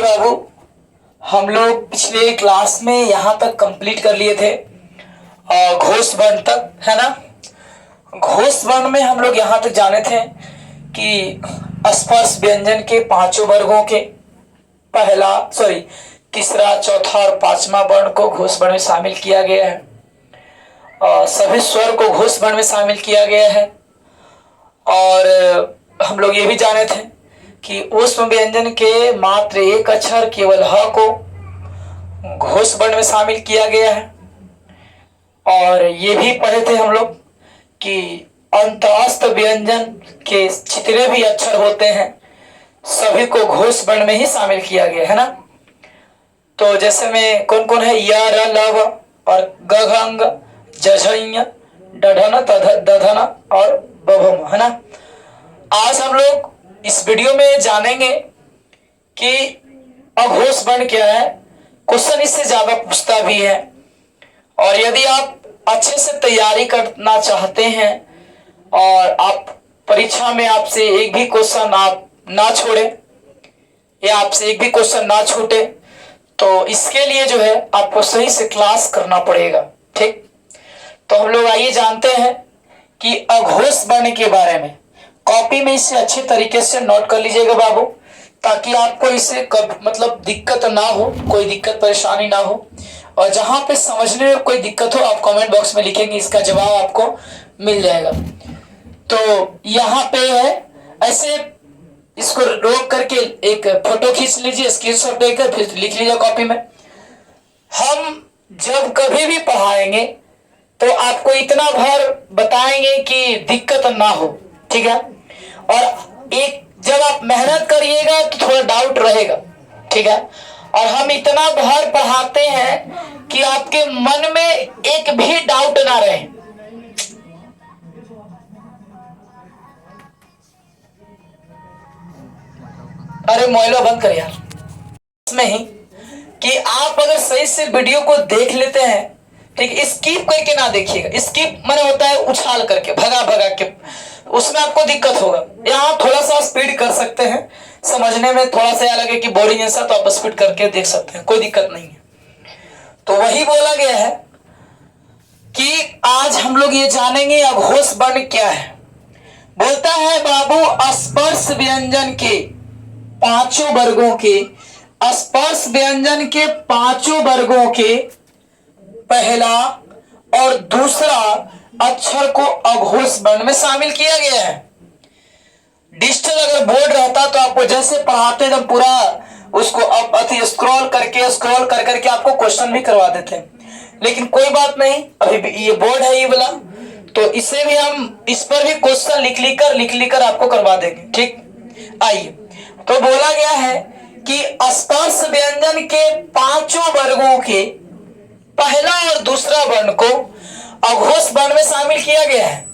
बाबू, हम लोग पिछले क्लास में यहाँ तक कंप्लीट कर लिए थे घोष वर्ण तक, है ना। घोष वर्ण में हम लोग यहाँ तक जाने थे कि स्पर्श व्यंजन के पांचों वर्गों के तीसरा, चौथा और पांचवा वर्ण को घोष वर्ण में शामिल किया गया है। सभी स्वर को घोष वर्ण में शामिल किया गया है। और हम लोग ये भी जाने थे कि ऊष्म व्यंजन के मात्र एक अक्षर केवल ह को घोष वर्ण में शामिल किया गया है। और ये भी पढ़े थे हम लोग कि अंतःस्थ व्यंजन के जितने भी अक्षर होते हैं सभी को घोष वर्ण में ही शामिल किया गया है ना। तो जैसे में कौन कौन है, य, र, ल, व और ग, घ, अंग, जझ, डढन, दधन और बभम, है ना। आज हम लोग इस वीडियो में जानेंगे कि अघोष वर्ण क्या है। क्वेश्चन इससे ज्यादा पूछता भी है, और यदि आप अच्छे से तैयारी करना चाहते हैं और आप परीक्षा में आपसे एक भी क्वेश्चन आप ना छोड़े या आपसे एक भी क्वेश्चन ना छूटे, तो इसके लिए जो है आपको सही से क्लास करना पड़ेगा, ठीक। तो हम लोग आइए जानते हैं कि अघोष वर्ण के बारे में। कॉपी में इसे अच्छे तरीके से नोट कर लीजिएगा बाबू, ताकि आपको इसे मतलब दिक्कत ना हो, कोई दिक्कत परेशानी ना हो। और जहां पे समझने में कोई दिक्कत हो आप कमेंट बॉक्स में लिखेंगे, इसका जवाब आपको मिल जाएगा। तो यहाँ पे है ऐसे, इसको रोक करके एक फोटो खींच लीजिए, स्क्रीनशॉट लेकर फिर लिख लीजिए कॉपी में। हम जब कभी भी पढ़ाएंगे तो आपको इतना भर बताएंगे कि दिक्कत ना हो, ठीक है। और एक जब आप मेहनत करिएगा तो थोड़ा डाउट रहेगा, ठीक है। और हम इतना भर पढ़ाते हैं कि आपके मन में एक भी डाउट ना रहे। अरे मोबाइल बंद कर यार। इसमें ही कि आप अगर सही से वीडियो को देख लेते हैं, ठीक, स्किप करके ना देखिएगा। स्किप माने होता है उछाल करके, भगा भगा के, उसमें आपको दिक्कत होगा। यहाँ थोड़ा सा स्पीड कर सकते हैं, समझने में थोड़ा सा लगे कि बोरिंग ऐसा, तो आप स्पीड करके देख सकते हैं, कोई दिक्कत नहीं है। तो वही बोला गया है कि आज हम लोग ये जानेंगे अघोष वर्ण क्या है। बोलता है बाबू, स्पर्श व्यंजन के पांचों वर्गों के, स्पर्श व्यंजन के पांचों वर्गों के पहला और दूसरा अक्षर को अघोष वर्ण में शामिल किया गया है। डिजिटल अगर बोर्ड रहता तो आपको जैसे पढ़ाते एकदम पूरा उसको अब स्क्रॉल कर करके आपको क्वेश्चन भी करवा देते हैं। लेकिन कोई बात नहीं, अभी ये बोर्ड है ये वाला, तो इसे भी हम इस पर भी क्वेश्चन लिख लिकर आपको करवा देंगे, ठीक। आइए, तो बोला गया है कि स्पर्श व्यंजन के पांचों वर्गों के पहला और दूसरा वर्ण को अघोष वर्ण में शामिल किया गया है।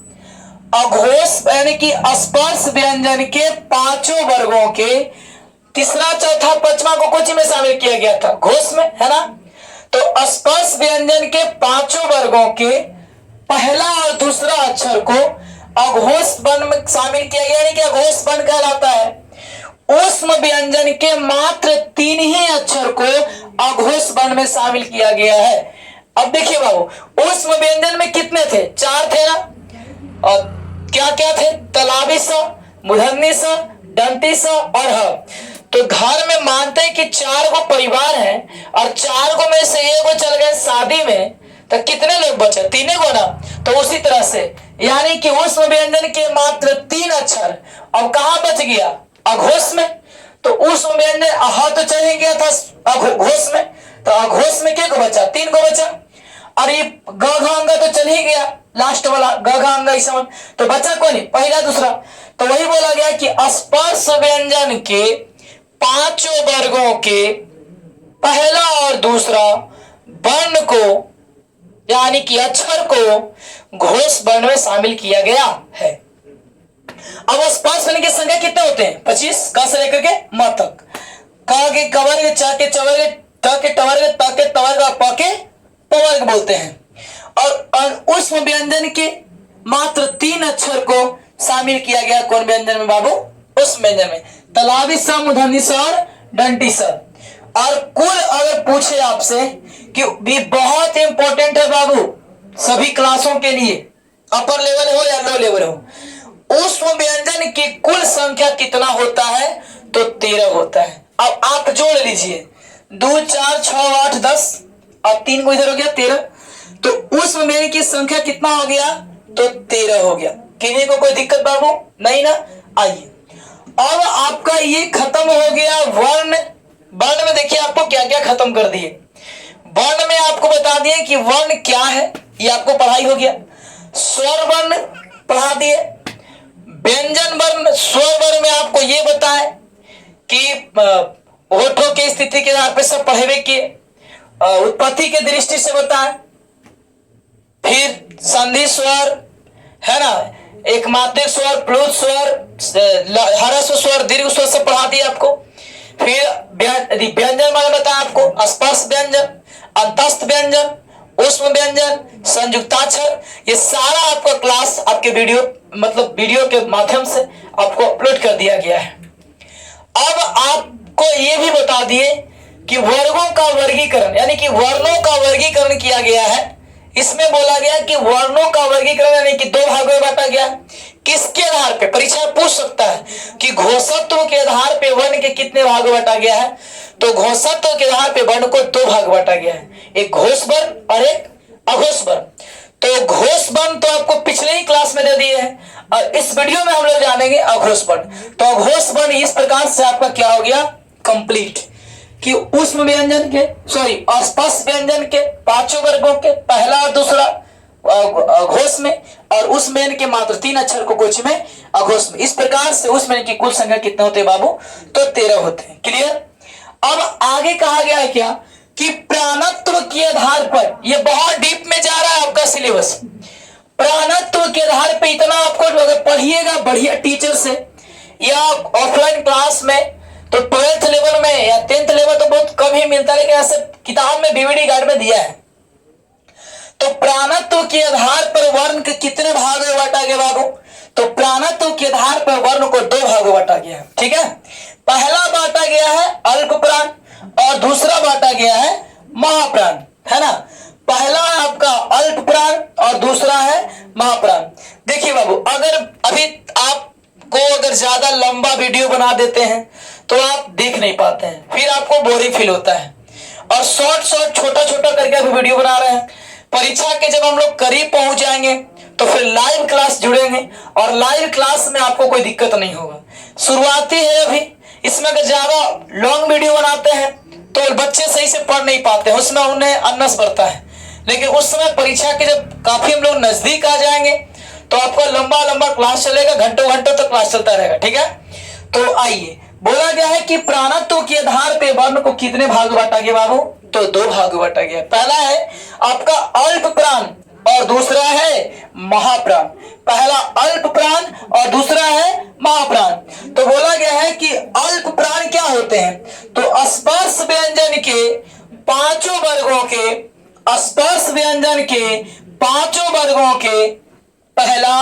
अघोष यानी कि स्पर्श व्यंजन के पांचों वर्गों के तीसरा, चौथा, पांचवा को कुछ में शामिल किया गया था, घोष में, है ना। तो स्पर्श व्यंजन के पांचों वर्गों के पहला और दूसरा अक्षर को अघोष वर्ण में शामिल किया गया, यानी कि अघोष वर्ण कहलाता है। ऊष्म व्यंजन के मात्र 3 ही अक्षर को अघोष वर्ण में शामिल किया गया है। अब देखिए बाबू, ऊष्म व्यंजन में कितने थे? 4 थे ना। और क्या क्या थे? तलाबी स, मूर्धन्य स, दंती स और ह। तो घर में मानते हैं कि 4 गो परिवार है और 4 गो में से एक गो चल गए शादी में, तो कितने लोग बचे? 3 गो ना। तो उसी तरह से यानी कि ऊष्म व्यंजन के मात्र 3 अक्षर अब कहां बच गया? अघोष में। तो ऊष्म व्यंजन अह तो चले गया था अघोष में, तो अघोष में क्या को बचा? 3 को बचा। और ये ग घ अंग तो चल ही गया, लास्ट वाला ग घ अंग समझ, तो बचा कौन? पहला दूसरा। तो वही बोला गया कि स्पर्श व्यंजन के पांचों वर्गों के पहला और दूसरा वर्ण को यानी कि अक्षर को घोष वर्ण में शामिल किया गया है। अब स्पर्श व्यंजन की संख्या कितने होते हैं? 25, क से लेकर के म तक। क के कवर्ग, च के चवर्ग, त के टवर्ग, त के तवर्ग, प के पवर्ग बोलते हैं। और ऊष्म व्यंजन के मात्र 3 अक्षर को शामिल किया गया कौन व्यंजन में बाबू? ऊष्म व्यंजन में। तलाबी स, मूर्धन्य स और दंती स। और कुल अगर पूछे आपसे कि भी बहुत इंपॉर्टेंट है बाबू सभी क्लासों के लिए, अपर लेवल हो या लो लेवल हो, ऊष्म व्यंजन की कुल संख्या कितना होता है? तो 13 होता है। अब आप जोड़ लीजिए 2 4 6 8 10 और 3 को इधर हो गया 13, तो ऊष्म व्यंजन की संख्या कितना हो गया? तो 13 हो गया। किसी को कोई दिक्कत बाबू नहीं ना? आइए अब आपका ये खत्म हो गया वर्ण। वर्ण में देखिए आपको क्या क्या खत्म कर दिए। वर्ण में आपको बता दिए कि वर्ण क्या है, ये आपको पढ़ाई हो गया। स्वर वर्ण पढ़ा दिए। व्यंजन वर्ण, स्वर वर्ण में आपको ये बताए कि होठों की स्थिति के आधार पर सब पढ़े किए, उत्पत्ति के दृष्टि से बताए। फिर संधि स्वर है ना, एक मात्रिक स्वर, प्लुत स्वर, ह्रस्व स्वर, दीर्घ स्वर सब पढ़ा दिया आपको। फिर व्यंजन मैंने बताया आपको, स्पर्श व्यंजन, अंतस्थ व्यंजन, ऊष्म व्यंजन, संयुक्ताक्षर, ये सारा आपका क्लास आपके वीडियो के माध्यम से आपको अपलोड कर दिया गया है। अब आपको ये भी बता दिए कि वर्गों का वर्गीकरण यानी कि वर्णों का वर्गीकरण किया गया है। इसमें बोला गया कि वर्णों का वर्गीकरण यानी कि 2 भागों में बांटा गया। किसके आधार पे? परीक्षा पूछ सकता है कि घोषत्व के आधार पे वर्ण के कितने भागों में बांटा गया है? तो घोषत्व के आधार पे वर्ण को 2 भाग बांटा गया है, एक घोष वर्ण और एक अघोष वर्ण। तो घोष वर्ण तो आपको पिछले ही क्लास में दे दिए हैं और इस वीडियो में हम लोग जानेंगे अघोष वर्ण। तो अघोष वर्ण इस प्रकार से आपका क्या हो गया? कंप्लीट कि ऊष्म व्यंजन के स्पर्श व्यंजन के 5 वर्गों के पहला और दूसरा अघोष में, और ऊष्म व्यंजन के मात्र 3 अक्षर को कुछ में अघोष में। इस प्रकार से ऊष्म व्यंजन की कुल संख्या कितने होते हैं बाबू? तो 13 होते हैं। क्लियर? अब आगे कहा गया है क्या कि प्राणत्व के आधार पर, यह बहुत डीप में जा रहा है आपका सिलेबस। प्राणत्व के आधार पर इतना आपको अगर पढ़िएगा बढ़िया टीचर से या ऑफलाइन क्लास में, तो 12th लेवल में या 10th लेवल तो बहुत कम ही मिलता है, लेकिन ऐसे किताब में बीवीडी गाइड में दिया है। तो प्राणत्व के आधार पर वर्ण के कितने भाग में बांटा गया बाबू? तो प्राणत्व के आधार पर वर्ण को 2 भाग में बांटा गया है। ठीक है, पहला बांटा गया है अल्प प्राण और दूसरा बांटा गया है महाप्राण, है ना। पहला है आपका अल्प प्राण और दूसरा है महाप्राण। देखिए बाबू, अगर अभी आपको अगर ज्यादा लंबा वीडियो बना देते हैं तो आप देख नहीं पाते हैं, फिर आपको बोरिंग फील होता है। और शॉर्ट छोटा छोटा करके अभी वीडियो बना रहे हैं। परीक्षा के जब हम लोग करीब पहुंच जाएंगे तो फिर लाइव क्लास जुड़ेंगे और लाइव क्लास में आपको कोई दिक्कत नहीं होगा। शुरुआती है अभी, इसमें अगर ज्यादा लॉन्ग वीडियो बनाते हैं तो बच्चे सही से पढ़ नहीं पाते हैं, उसमें उन्हें अन्नस बढ़ता है। लेकिन उस समय परीक्षा के जब काफी हम लोग नजदीक आ जाएंगे तो आपका लंबा लंबा क्लास चलेगा, घंटों घंटों तक क्लास चलता रहेगा। ठीक है, तो आइए, बोला गया है कि प्राणत्व के आधार पे वर्ण को कितने भाग बांटा गया बाबू? तो 2 भाग बांटा गया। पहला है आपका अल्प प्राण और दूसरा है महाप्राण। पहला अल्प प्राण और दूसरा है महाप्राण। तो बोला गया है कि अल्प प्राण क्या होते हैं? तो स्पर्श व्यंजन के 5 वर्गों के, स्पर्श व्यंजन के 5 वर्गों के पहला,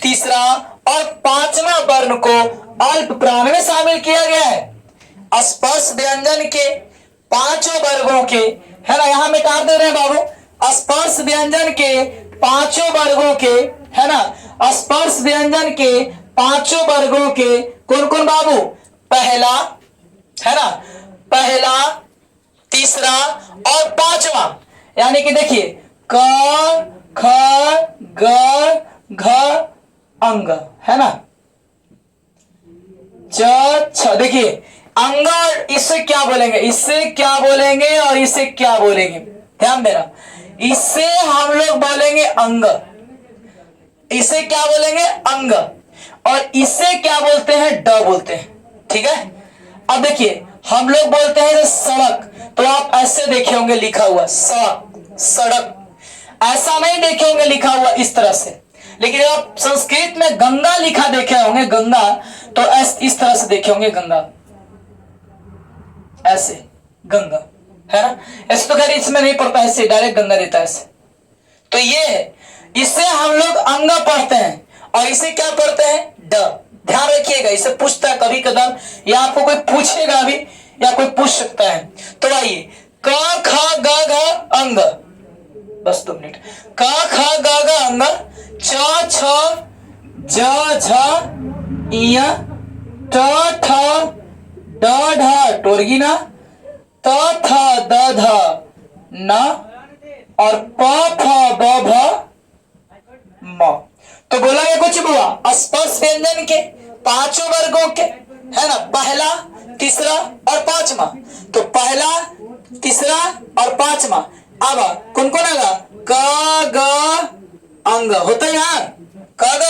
तीसरा और 5वां वर्ण को अल्प प्राण में शामिल किया गया है। स्पर्श व्यंजन के 5 वर्गों के, है ना, यहां मिटा दे रहे हैं बाबू, स्पर्श व्यंजन के 5 वर्गों के, है ना, स्पर्श व्यंजन के 5 वर्गों के कौन कौन बाबू? पहला, है ना, पहला, तीसरा और 5वां। यानी कि देखिए क ख ग घ अंग, है ना, च। देखिए अंग, इससे क्या बोलेंगे, इससे क्या बोलेंगे और इससे क्या बोलेंगे, ध्यान देना। इससे हम लोग बोलेंगे अंग, इसे क्या बोलेंगे? अंग। और इससे क्या बोलते हैं? ड बोलते हैं। ठीक है, अब देखिए हम लोग बोलते हैं सड़क, तो आप ऐसे देखे होंगे लिखा हुआ सड़क, सड़क, ऐसा नहीं देखे होंगे लिखा हुआ इस तरह से। लेकिन आप संस्कृत में गंगा लिखा देखे होंगे, गंगा, तो इस तरह से देखे होंगे गंगा, ऐसे गंगा, है ना। ऐसे तो खैर इसमें नहीं पढ़ता, ऐसे डायरेक्ट गंगा देता है ऐसे। तो ये है, इससे हम लोग अंग पढ़ते हैं और इसे क्या पढ़ते हैं? ड। ध्यान रखिएगा, इसे पूछता है कभी कदम, या आपको कोई पूछेगा भी या कोई पूछ सकता है। तो आइए, क ख ग घ अंग, बस 2 मिनट। क ख ग घ अंग, च छ ज झ इय, ट ठ ड ढ टोरगिना, त थ द ध न, और प फ ब भ म। तो बोला गया कुछ हुआ स्पर्श व्यंजन के 5 वर्गों के, है ना, पहला, तीसरा और पांचवा। तो पहला, तीसरा और पांचवा। अब कौन कौन आएगा? क ग अंग होता है यहाँ, क ग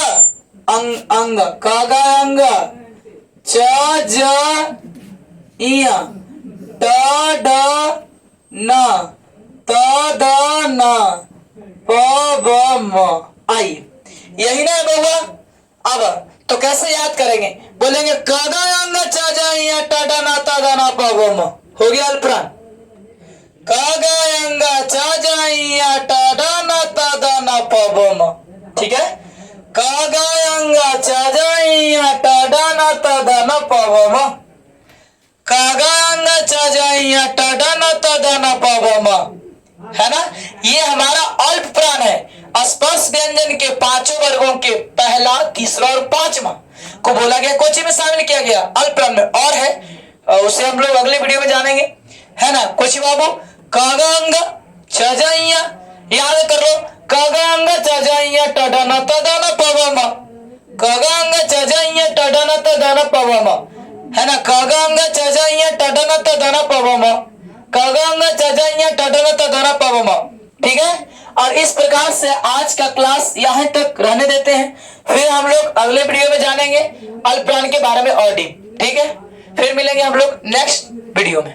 अंग अंग, क ग अंग, च ज इय, ट ड न, त द न, प ब म। आइए, यही ना है बहुआ। अब तो कैसे याद करेंगे? बोलेंगे क ग अंग च ज इय ट ड न त द न प ब म। हो गया अल्पप्राण। क ग अंग च ज इय ट ड न त द न प ब म। ठीक है, क ग अंग च ज इय ट ड न त द न प ब म। क ग अंग च ज इय ट ड न त द न प ब म, है ना। ये हमारा अल्प प्राण है। स्पर्श व्यंजन के 5 वर्गों के पहला, तीसरा और पांचवा को बोला गया, कोचि में शामिल किया गया अल्प प्राण में। और है उसे हम लोग अगले वीडियो में जानेंगे, है ना। कोचि बाबू, क ग अंग च ज इय, याद कर लो, क ग अंग च ज इय ट ड न त द न प ब म। क ग अंग च ज इय ट ड न त द न प ब म, है ना। क ग अंग च ज इय ट ड न त द न प ब म, क ग अंग च ज इय ट ड न त द न प ब म। ठीक है, और इस प्रकार से आज का क्लास यहाँ तक रहने देते हैं। फिर हम लोग अगले वीडियो में जानेंगे अल्प प्राण के बारे में और डीप। ठीक है, फिर मिलेंगे हम लोग नेक्स्ट वीडियो में।